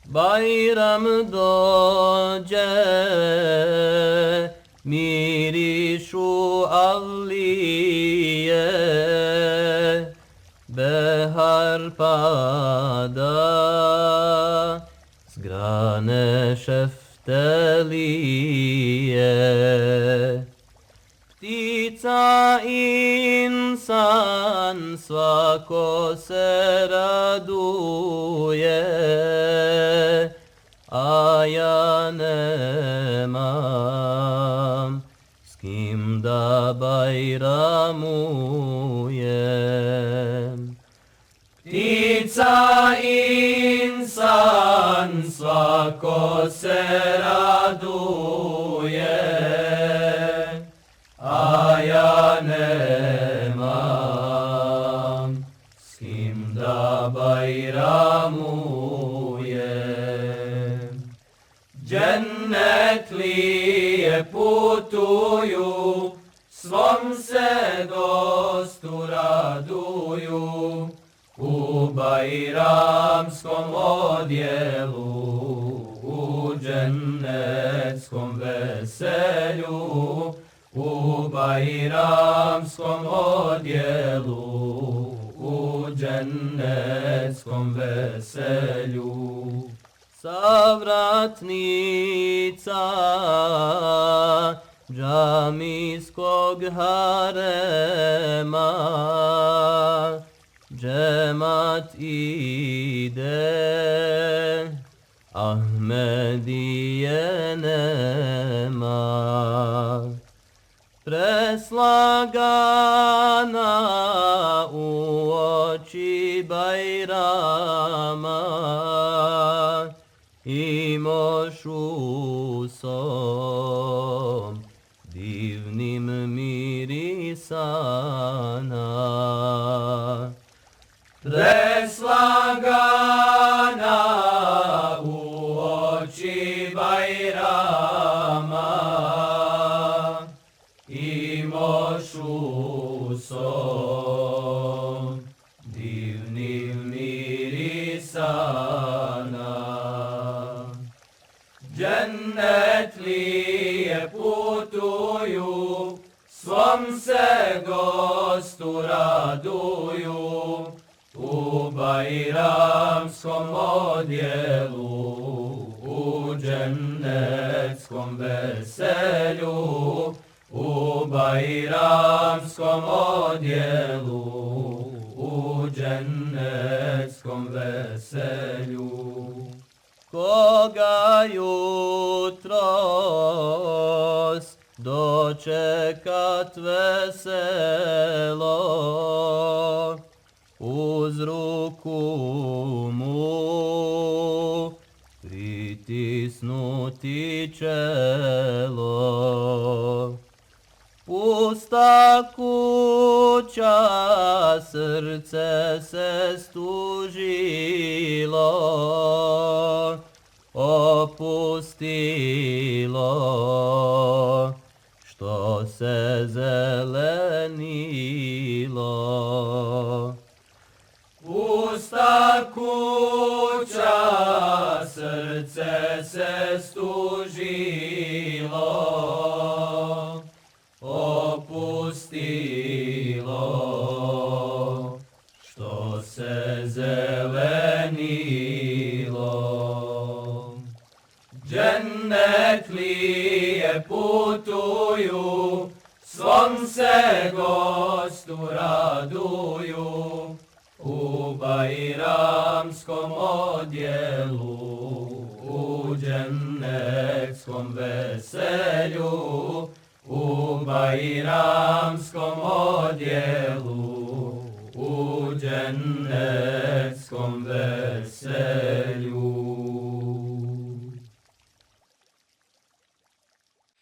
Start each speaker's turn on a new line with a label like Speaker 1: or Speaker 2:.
Speaker 1: Bayram dođe, mirišu alije, behar pada, s grane šeftelije. Ptica insan svako se raduje, a ja nemam s kim da bajramujem. Ptica insan svako se raduje, a ja nemam s kim da bajramujem. Džennetlije putuju, svom se gostu raduju, u bajramskom odjelu, u džennetskom veselju, u bajramskom odjelu, u džennetskom veselju. Savratnica džamijskog harema, džemat ide, Ahmedije nema. Preslagana u oči bajrama, i mošusom divnim mirisana. Preslagana u oči bajrama, i mošusom divnim mirisana. Džennetlije putuju, svom se gostu raduju, u bajramskom odjelu, u džennetskom veselju, u bajramskom odjelu, u džennetskom veselju. Koga jutros dočekat veselo, uz ruku mu pritisnuti čelo. Pusta kuća, srce se stužilo, opustilo, što se zelenilo. Pusta kuća, srce se stužilo, opustilo, što se zelenilo. Džennetlije putuju, svom se gostu raduju, u bajramskom odjelu, u džennetskom veselju, u bajramskom odjelu, u džennetskom